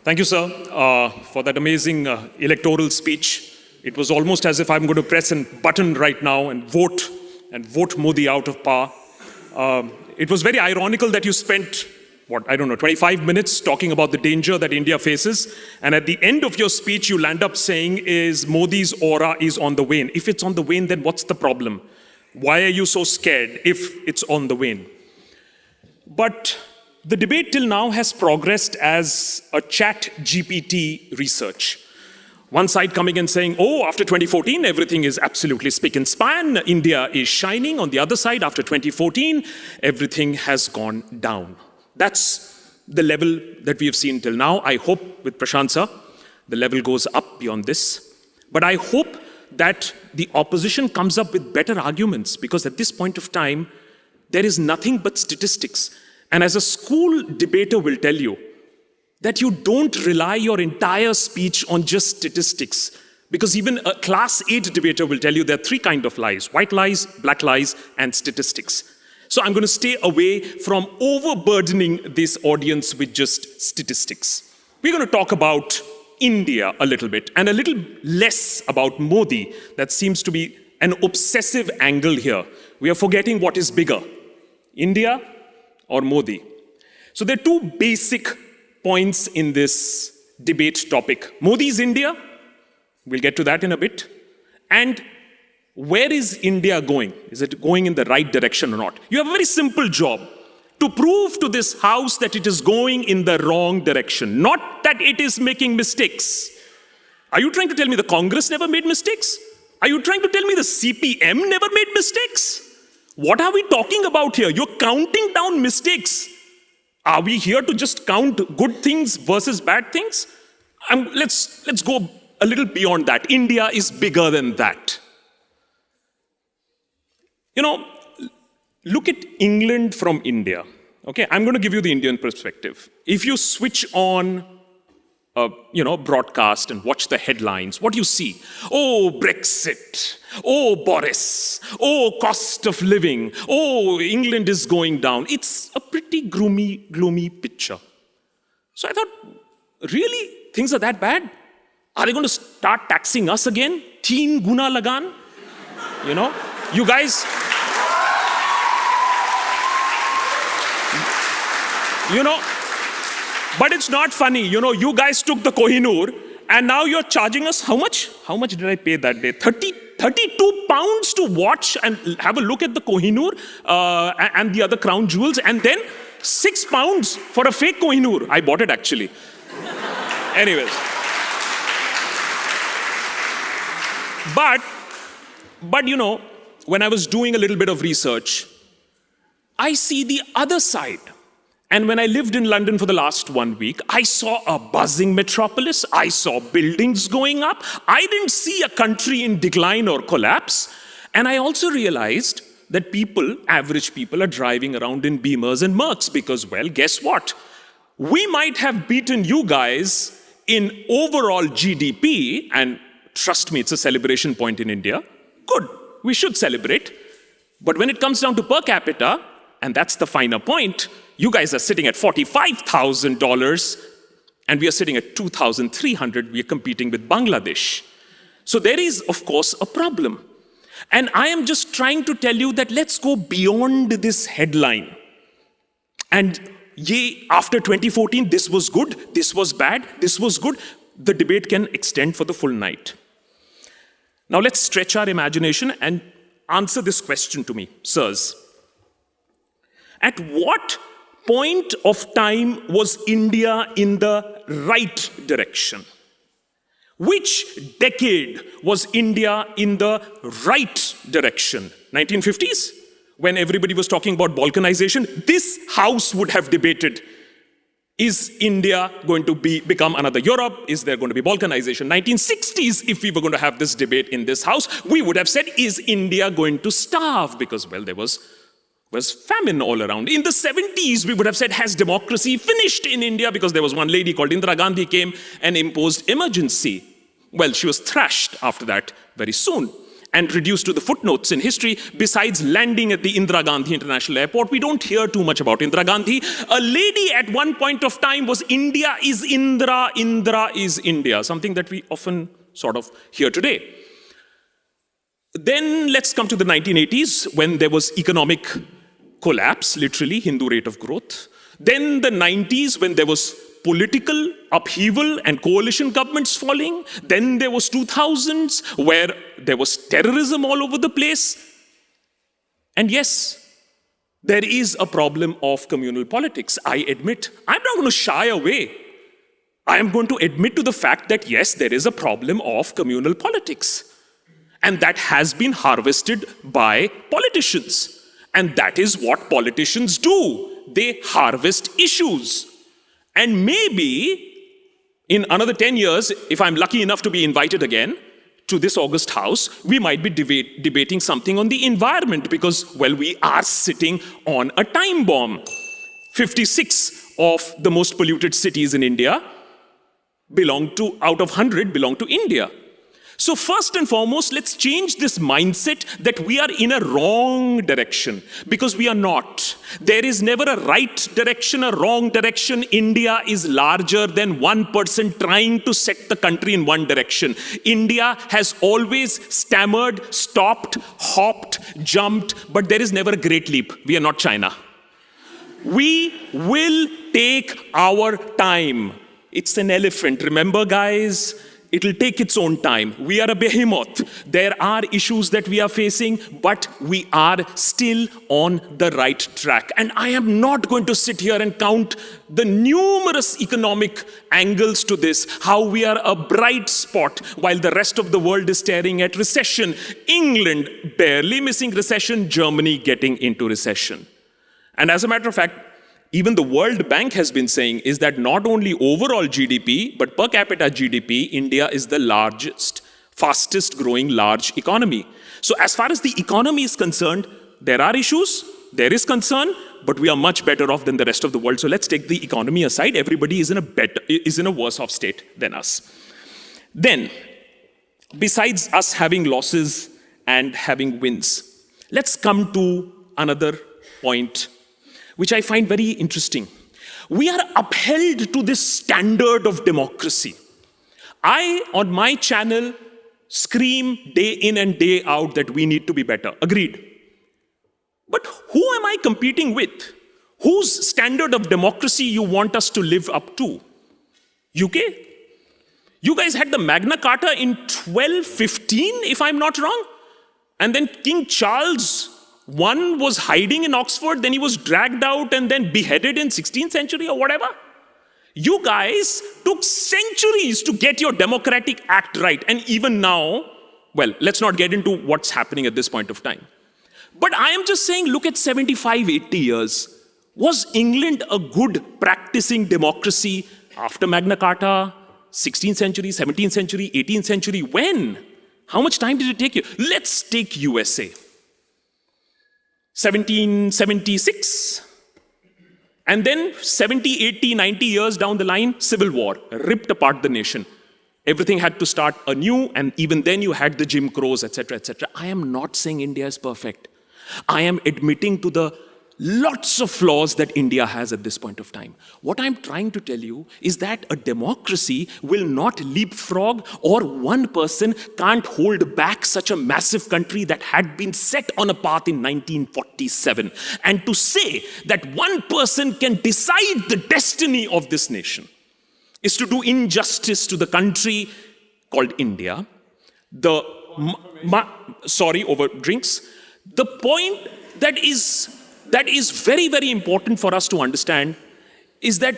Thank you, sir, for that amazing electoral speech. It was almost as if I'm going to press a button right now and vote Modi out of power. It was very ironical that you spent, 25 minutes talking about the danger that India faces. And at the end of your speech, you land up saying is Modi's aura is on the wane. If it's on the wane, then what's the problem? Why are you so scared if it's on the wane? But the debate till now has progressed as a chat GPT research. One side coming and saying, oh, after 2014, everything is absolutely spick and span. India is shining. On the other side, after 2014, everything has gone down. That's the level that we have seen till now. I hope with Prashant sir, the level goes up beyond this. But I hope that the opposition comes up with better arguments, because at this point of time, there is nothing but statistics. And as a school debater will tell you, that you don't rely your entire speech on just statistics. Because even a class 8 debater will tell you there are three kinds of lies: white lies, black lies, and statistics. So I'm going to stay away from overburdening this audience with just statistics. We're going to talk about India a little bit, and a little less about Modi. That seems to be an obsessive angle here. We are forgetting what is bigger, India or Modi. So there are two basic points in this debate topic. Modi's India, we'll get to that in a bit. And where is India going? Is it going in the right direction or not? You have a very simple job: to prove to this house that it is going in the wrong direction, not that it is making mistakes. Are you trying to tell me the Congress never made mistakes? Are you trying to tell me the CPM never made mistakes? What are we talking about here? You're counting down mistakes. Are we here to just count good things versus bad things? Let's go a little beyond that. India is bigger than that. You know, look at England from India. Okay, I'm going to give you the Indian perspective. If you switch on broadcast and watch the headlines, what do you see? Oh, Brexit. Oh, Boris. Oh, cost of living. Oh, England is going down. It's a pretty gloomy picture. So I thought, really? Things are that bad? Are they going to start taxing us again? Teen guna lagan? You guys... But it's not funny. You guys took the Kohinoor and now you're charging us how much? How much did I pay that day? 32 pounds to watch and have a look at the Kohinoor and the other crown jewels, and then 6 pounds for a fake Kohinoor. I bought it actually. Anyways. But when I was doing a little bit of research, I see the other side. And when I lived in London for the last 1 week, I saw a buzzing metropolis. I saw buildings going up. I didn't see a country in decline or collapse. And I also realized that average people, are driving around in Beamers and Mercs because, well, guess what? We might have beaten you guys in overall GDP, and trust me, it's a celebration point in India. Good, we should celebrate. But when it comes down to per capita, and that's the finer point, you guys are sitting at $45,000 and we are sitting at 2,300. We are competing with Bangladesh. So there is, of course, a problem. And I am just trying to tell you that let's go beyond this headline. And after 2014, this was good, this was bad, this was good. The debate can extend for the full night. Now let's stretch our imagination and answer this question to me, sirs. At what point of time was India in the right direction? Which decade was India in the right direction? 1950s? When everybody was talking about balkanization, this house would have debated, is India going to become another Europe? Is there going to be balkanization? 1960s, if we were going to have this debate in this house, we would have said, is India going to starve? Because, well, there was famine all around. In the 70s, we would have said, has democracy finished in India? Because there was one lady called Indira Gandhi came and imposed emergency. Well, she was thrashed after that very soon. and reduced to the footnotes in history. Besides landing at the Indira Gandhi International Airport, we don't hear too much about Indira Gandhi. A lady at one point of time was India is Indra, Indra is India, something that we often sort of hear today. Then let's come to the 1980s, when there was economic collapse, literally, Hindu rate of growth. Then the 90s, when there was political upheaval and coalition governments falling. Then there was 2000s, where there was terrorism all over the place. And yes, there is a problem of communal politics, I admit. I'm not going to shy away. I am going to admit to the fact that yes, there is a problem of communal politics. And that has been harvested by politicians. And that is what politicians do. They harvest issues. And maybe in another 10 years, if I'm lucky enough to be invited again to this August House, we might be debating something on the environment because, well, we are sitting on a time bomb. 56 of the most polluted cities in India out of 100 belong to India. So first and foremost, let's change this mindset that we are in a wrong direction, because we are not. There is never a right direction, a wrong direction. India is larger than one person trying to set the country in one direction. India has always stammered, stopped, hopped, jumped, but there is never a great leap. We are not China. We will take our time. It's an elephant. Remember, guys? It'll take its own time. We are a behemoth. There are issues that we are facing, but we are still on the right track. And I am not going to sit here and count the numerous economic angles to this, how we are a bright spot while the rest of the world is staring at recession. England barely missing recession, Germany getting into recession. And as a matter of fact, even the World Bank has been saying is that not only overall GDP, but per capita GDP, India is the largest, fastest growing large economy. So as far as the economy is concerned, there are issues, there is concern, but we are much better off than the rest of the world. So let's take the economy aside. Everybody is in a worse off state than us. Then, besides us having losses and having wins, let's come to another point which I find very interesting. We are upheld to this standard of democracy. I, on my channel, scream day in and day out that we need to be better. Agreed. But who am I competing with? Whose standard of democracy you want us to live up to? UK? You guys had the Magna Carta in 1215, if I'm not wrong? And then King Charles I was hiding in Oxford, then he was dragged out and then beheaded in 16th century or whatever. You guys took centuries to get your Democratic Act right. And even now, well, let's not get into what's happening at this point of time. But I am just saying, look at 75, 80 years. Was England a good practicing democracy after Magna Carta, 16th century, 17th century, 18th century? When? How much time did it take you? Let's take USA. 1776, and then 70, 80, 90 years down the line, civil war, ripped apart the nation. Everything had to start anew, and even then you had the Jim Crows, etc., etc. I am not saying India is perfect. I am admitting to the lots of flaws that India has at this point of time. What I'm trying to tell you is that a democracy will not leapfrog, or one person can't hold back such a massive country that had been set on a path in 1947. And to say that one person can decide the destiny of this nation is to do injustice to the country called India. Over drinks. The point that is very, very important for us to understand is that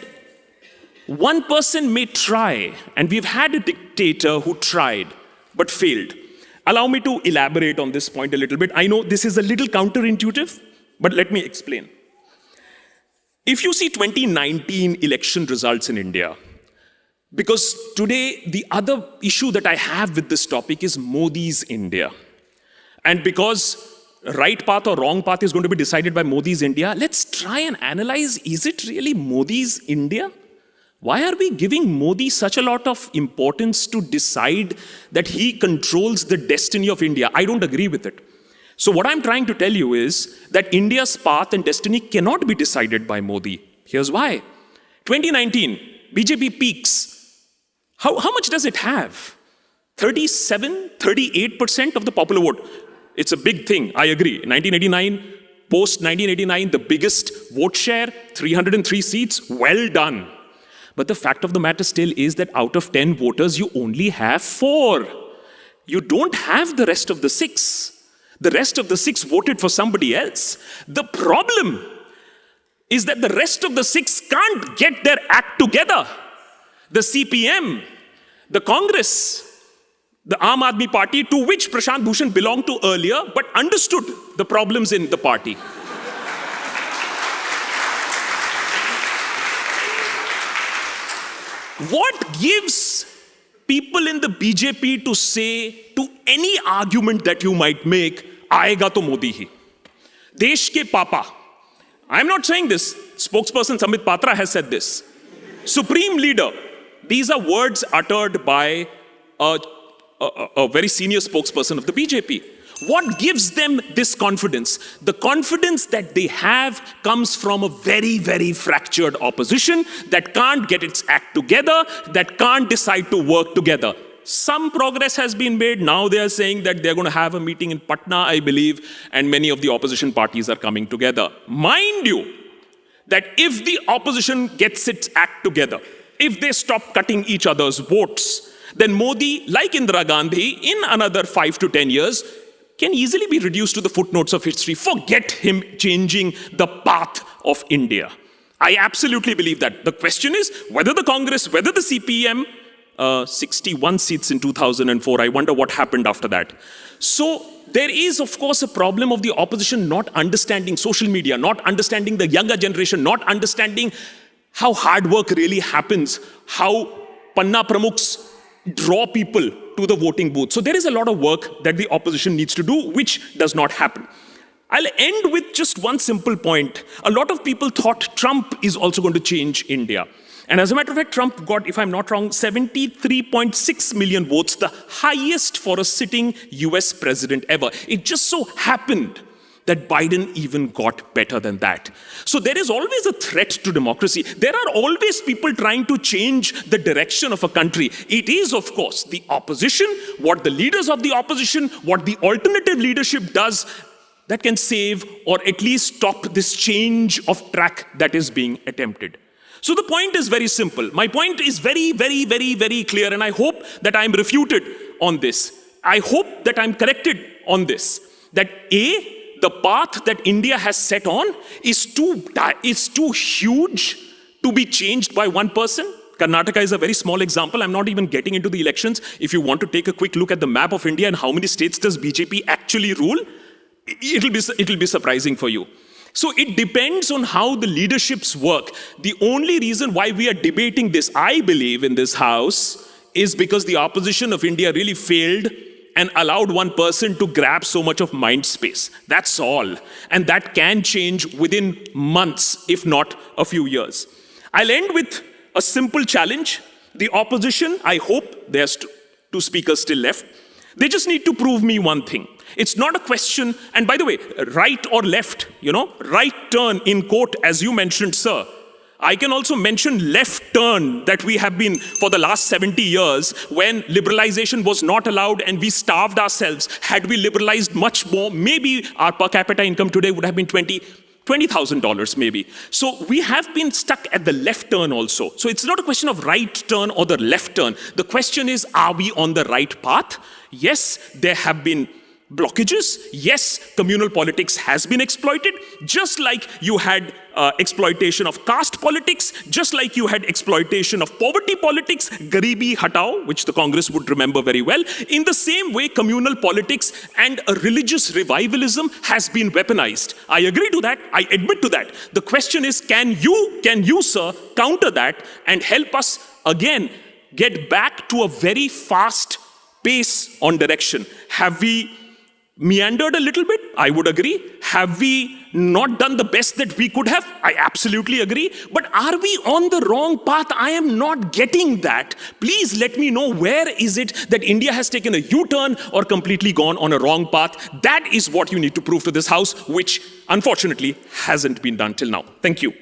one person may try, and we've had a dictator who tried but failed. Allow me to elaborate on this point a little bit. I know this is a little counterintuitive, but let me explain. If you see 2019 election results in India, because today the other issue that I have with this topic is Modi's India. And because right path or wrong path is going to be decided by Modi's India, let's try and analyze, is it really Modi's India? Why are we giving Modi such a lot of importance to decide that he controls the destiny of India? I don't agree with it. So what I'm trying to tell you is that India's path and destiny cannot be decided by Modi. Here's why. 2019, BJP peaks. How much does it have? 37, 38% of the popular vote. It's a big thing, I agree. 1989, post 1989, the biggest vote share, 303 seats, well done. But the fact of the matter still is that out of 10 voters, you only have 4. You don't have the rest of the 6. The rest of the 6 voted for somebody else. The problem is that the rest of the 6 can't get their act together. The CPM, the Congress, the Aam Aadmi Party, to which Prashant Bhushan belonged to earlier, but understood the problems in the party. What gives people in the BJP to say to any argument that you might make, aayega to Modi hi? Desh ke papa. I'm not saying this. Spokesperson Samit Patra has said this. Supreme leader. These are words uttered by a very senior spokesperson of the BJP. What gives them this confidence? The confidence that they have comes from a very, very fractured opposition that can't get its act together, that can't decide to work together. Some progress has been made. Now they are saying that they're going to have a meeting in Patna, I believe, and many of the opposition parties are coming together. Mind you, that if the opposition gets its act together, if they stop cutting each other's votes, then Modi, like Indira Gandhi, in another 5 to 10 years, can easily be reduced to the footnotes of history. Forget him changing the path of India. I absolutely believe that. The question is whether the Congress, whether the CPM, 61 seats in 2004, I wonder what happened after that. So there is, of course, a problem of the opposition not understanding social media, not understanding the younger generation, not understanding how hard work really happens, how Panna Pramukhs draw people to the voting booth. So there is a lot of work that the opposition needs to do, which does not happen. I'll end with just one simple point. A lot of people thought Trump is also going to change India. And as a matter of fact, Trump got, if I'm not wrong, 73.6 million votes, the highest for a sitting US president ever. It just so happened that Biden even got better than that. So there is always a threat to democracy. There are always people trying to change the direction of a country. It is, of course, the opposition, what the leaders of the opposition, what the alternative leadership does that can save or at least stop this change of track that is being attempted. So the point is very simple. My point is very, very, very, very clear, and I hope that I'm refuted on this. I hope that I'm corrected on this. That A, the path that India has set on is too huge to be changed by one person. Karnataka is a very small example. I'm not even getting into the elections. If you want to take a quick look at the map of India and how many states does BJP actually rule, it'll be surprising for you. So it depends on how the leaderships work. The only reason why we are debating this, I believe, in this house, is because the opposition of India really failed and allowed one person to grab so much of mind space. That's all. And that can change within months, if not a few years. I'll end with a simple challenge. The opposition, I hope, there's 2 speakers still left, they just need to prove me one thing. It's not a question, and by the way, right or left, right turn in quote, as you mentioned, sir. I can also mention left turn that we have been for the last 70 years when liberalization was not allowed and we starved ourselves. Had we liberalized much more, maybe our per capita income today would have been $20,000 maybe. So we have been stuck at the left turn also. So it's not a question of right turn or the left turn. The question is, are we on the right path? Yes, there have been blockages. Yes, communal politics has been exploited, just like you had exploitation of caste politics, just like you had exploitation of poverty politics, Garibi Hatao, which the Congress would remember very well. In the same way, communal politics and a religious revivalism has been weaponized. I agree to that. I admit to that. The question is, can you, sir, counter that and help us again get back to a very fast pace on direction? Have we meandered a little bit? I would agree. Have we not done the best that we could have? I absolutely agree. But are we on the wrong path? I am not getting that. Please let me know, where is it that India has taken a U-turn or completely gone on a wrong path? That is what you need to prove to this House, which unfortunately hasn't been done till now. Thank you.